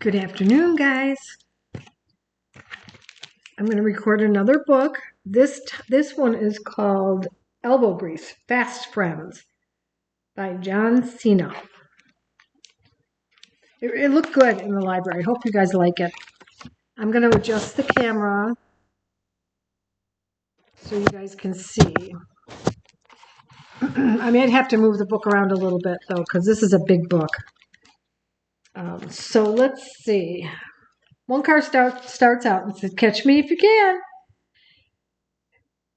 Good afternoon, guys. I'm going to record another book. This one is called Elbow Grease, Fast Friends by Cena. It looked good in the library. I hope you guys like it. I'm going to adjust the camera so you guys can see. I might have to move the book around a little bit, though, because this is a big book. So let's see. One car starts out and says, "Catch me if you can."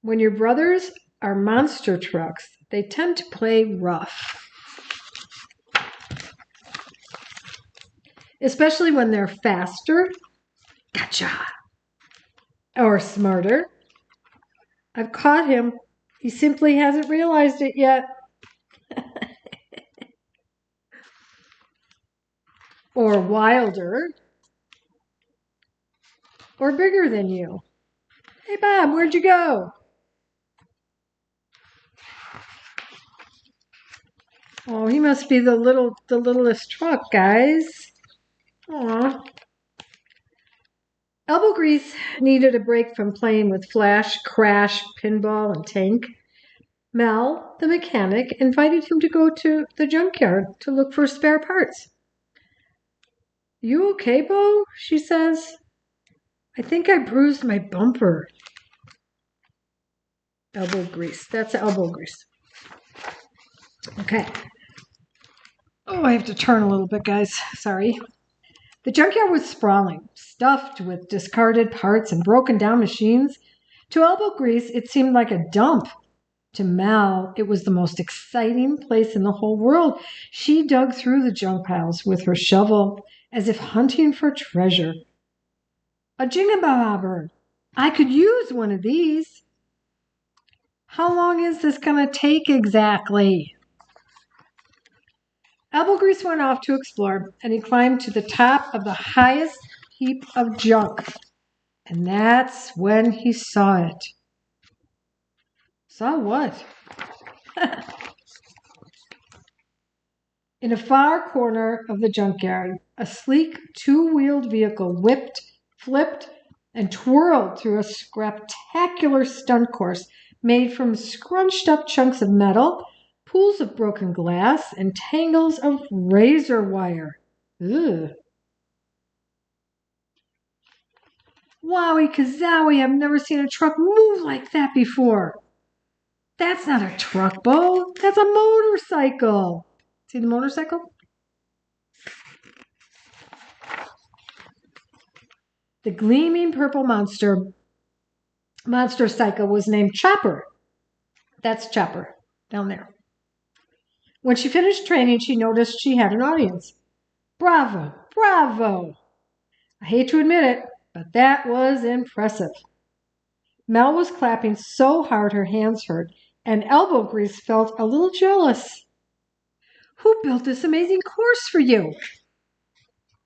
When your brothers are monster trucks, they tend to play rough. Especially when they're faster, gotcha, or smarter. I've caught him. He simply hasn't realized it yet. Or wilder, or bigger than you. Hey, Bob, where'd you go? Oh, he must be the littlest truck, guys. Aw. Elbow Grease needed a break from playing with Flash, Crash, Pinball, and Tank. Mel, the mechanic, invited him to go to the junkyard to look for spare parts. "You okay, Bo?" she says. "I think I bruised my bumper." Elbow grease. That's elbow grease. Okay. Oh, I have to turn a little bit, guys. Sorry. The junkyard was sprawling, stuffed with discarded parts and broken down machines. To Elbow Grease, it seemed like a dump. To Mel, it was the most exciting place in the whole world. She dug through the junk piles with her shovel as if hunting for treasure. "A jingabobber! I could use one of these." "How long is this going to take exactly?" Elbow Grease went off to explore, and he climbed to the top of the highest heap of junk. And that's when he saw it. Saw what? In a far corner of the junkyard, a sleek two-wheeled vehicle whipped, flipped, and twirled through a spectacular stunt course made from scrunched up chunks of metal, pools of broken glass, and tangles of razor wire. Ugh. Wowie kazowie, I've never seen a truck move like that before. That's not a truck, Bo. That's a motorcycle. See the motorcycle? The gleaming purple monster cycle was named Chopper. That's Chopper, down there. When she finished training, she noticed she had an audience. Bravo, bravo. I hate to admit it, but that was impressive. Mel was clapping so hard her hands hurt, and Elbow Grease felt a little jealous. "Who built this amazing course for you?"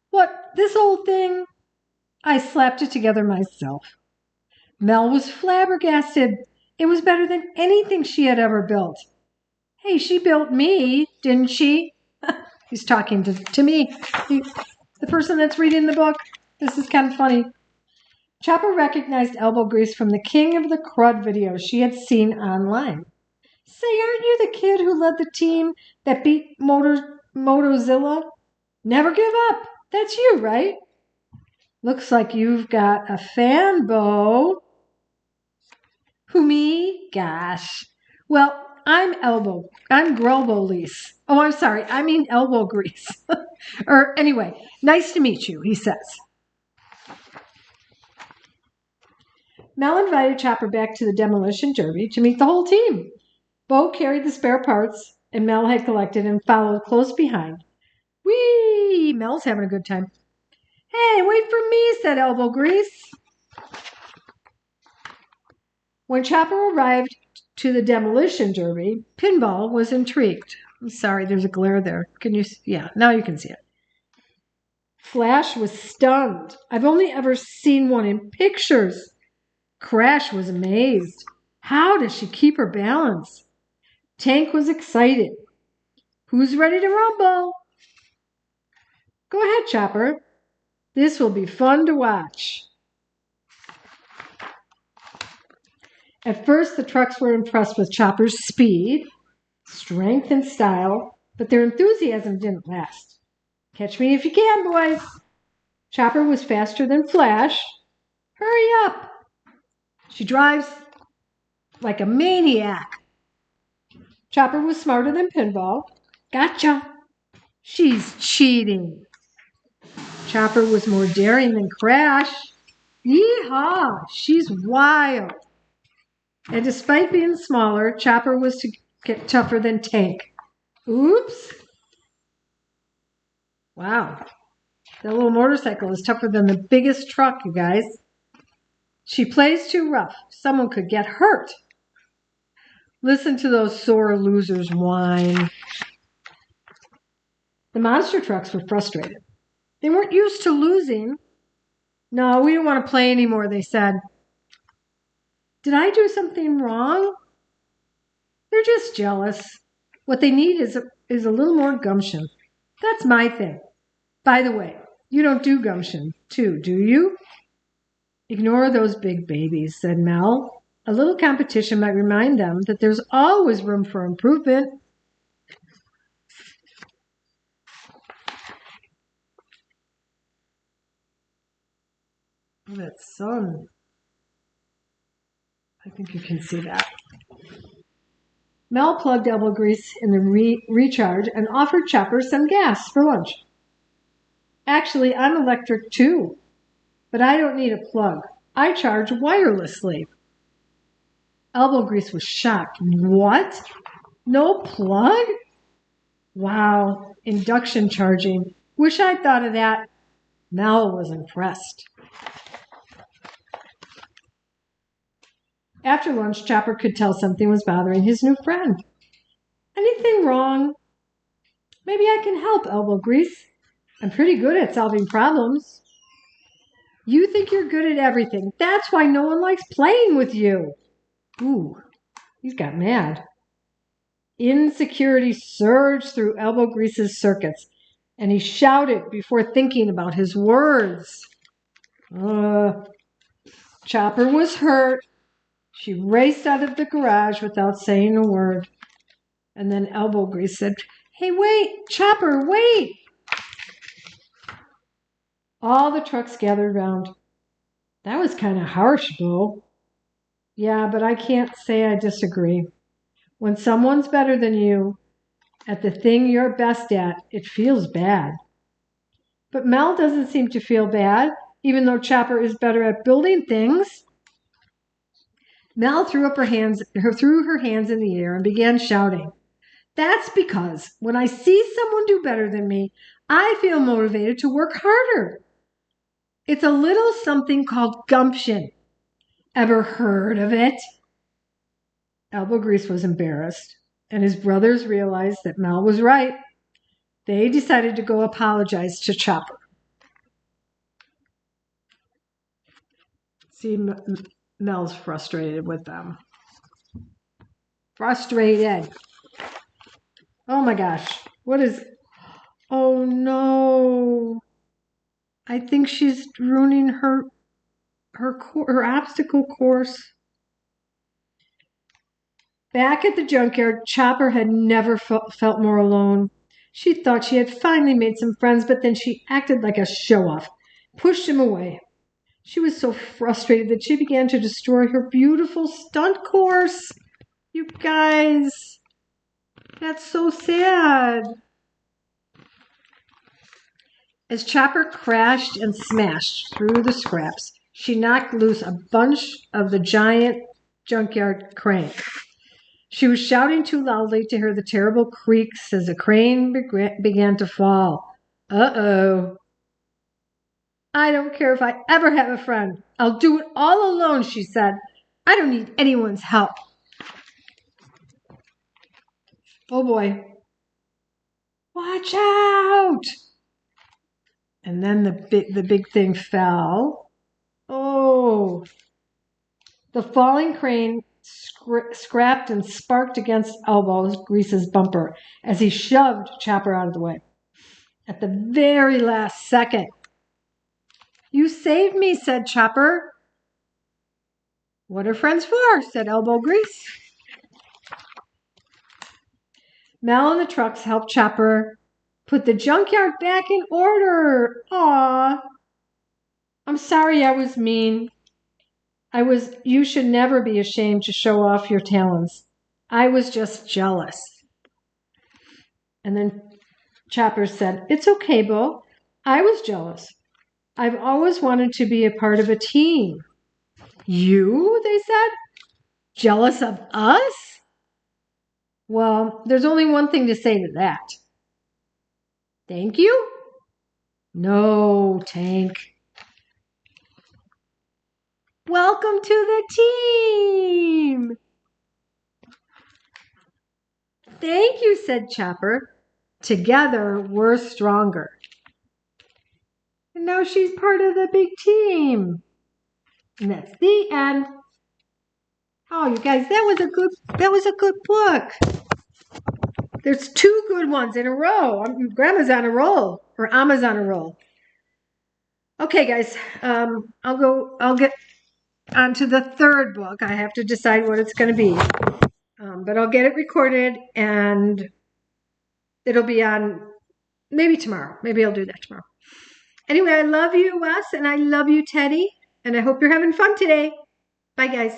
"What, this old thing?" "I slapped it together myself." Mel was flabbergasted. It was better than anything she had ever built. "Hey, she built me, didn't she?" He's talking to me, the person that's reading the book. This is kind of funny. Chopper recognized Elbow Grease from the King of the Crud videos she had seen online. "Say, aren't you the kid who led the team that beat Motozilla? Never give up. That's you, right? Looks like you've got a fan, Bo." "Who, me? Gosh. Well, I'm Grelbo Grease. Oh, I'm sorry. I mean Elbow Grease." Or anyway, "Nice to meet you," he says. Mel invited Chopper back to the demolition derby to meet the whole team. Bo carried the spare parts, and Mel had collected and followed close behind. Whee! Mel's having a good time. "Hey, wait for me," said Elbow Grease. When Chopper arrived to the demolition derby, Pinball was intrigued. I'm sorry, there's a glare there. Can you? Yeah, now you can see it. Flash was stunned. "I've only ever seen one in pictures." Crash was amazed. "How does she keep her balance?" Tank was excited. "Who's ready to rumble?" Go ahead, Chopper. This will be fun to watch. At first, the trucks were impressed with Chopper's speed, strength, and style, but their enthusiasm didn't last. Catch me if you can, boys. Chopper was faster than Flash. Hurry up. She drives like a maniac. Chopper was smarter than Pinball. Gotcha. She's cheating. Chopper was more daring than Crash. Yeehaw! She's wild. And despite being smaller, Chopper was to get tougher than Tank. Oops. Wow. That little motorcycle is tougher than the biggest truck, you guys. She plays too rough. Someone could get hurt. Listen to those sore losers whine. The monster trucks were frustrated. They weren't used to losing. No, we don't want to play anymore, they said. Did I do something wrong? They're just jealous. What they need is a little more gumption. That's my thing. By the way, you don't do gumption too, do you? Ignore those big babies, said Mel. A little competition might remind them that there's always room for improvement. Oh, that sun. I think you can see that. Mel plugged elbow grease in the recharge and offered Chopper some gas for lunch. Actually, I'm electric too, but I don't need a plug. I charge wirelessly. Elbow grease was shocked. What? No plug? Wow, induction charging. Wish I'd thought of that. Mel was impressed. After lunch, Chopper could tell something was bothering his new friend. Anything wrong? Maybe I can help, Elbow Grease. I'm pretty good at solving problems. You think you're good at everything. That's why no one likes playing with you. Ooh, he's got mad. Insecurity surged through Elbow Grease's circuits, and he shouted before thinking about his words. Chopper was hurt. She raced out of the garage without saying a word. And then Elbow Grease said, "Hey, wait, Chopper, wait!" All the trucks gathered round. That was kind of harsh, Bo. Yeah, but I can't say I disagree. When someone's better than you at the thing you're best at, it feels bad. But Mel doesn't seem to feel bad, even though Chopper is better at building things. Mel threw her hands in the air and began shouting. That's because when I see someone do better than me, I feel motivated to work harder. It's a little something called gumption. Ever heard of it? Elbow Grease was embarrassed, and his brothers realized that Mel was right. They decided to go apologize to Chopper. See, Mel's frustrated with them. Frustrated. Oh my gosh. What is... Oh no. I think she's ruining her obstacle course. Back at the junkyard, Chopper had never felt more alone. She thought she had finally made some friends, but then she acted like a show-off, pushed him away. She was so frustrated that she began to destroy her beautiful stunt course. You guys, that's so sad. As Chopper crashed and smashed through the scraps, she knocked loose a bunch of the giant junkyard crane. She was shouting too loudly to hear the terrible creaks as the crane began to fall. Uh-oh. I don't care if I ever have a friend. I'll do it all alone, she said. I don't need anyone's help. Oh boy. Watch out! And then the big thing fell. Oh. The falling crane scrapped and sparked against Elbow Grease's bumper as he shoved Chopper out of the way. at the very last second. You saved me, said Chopper. What are friends for? Said Elbow Grease. Mel and the trucks helped Chopper put the junkyard back in order. Aw. I'm sorry I was mean. You should never be ashamed to show off your talents. I was just jealous. And then Chopper said, it's okay, Bo. I was jealous. I've always wanted to be a part of a team. You, they said? Jealous of us? Well, there's only one thing to say to that. Thank you? No, Tank. Welcome to the team. Thank you, said Chopper. Together, we're stronger. And now she's part of the big team. And that's the end. Oh, you guys, that was a good book. There's 2 good ones in a row. Grandma's on a roll, or Amma's on a roll. Okay, guys, I'll get on to the 3rd book. I have to decide what it's going to be. But I'll get it recorded, and it'll be on maybe tomorrow. Maybe I'll do that tomorrow. Anyway, I love you, Wes, and I love you, Teddy, and I hope you're having fun today. Bye, guys.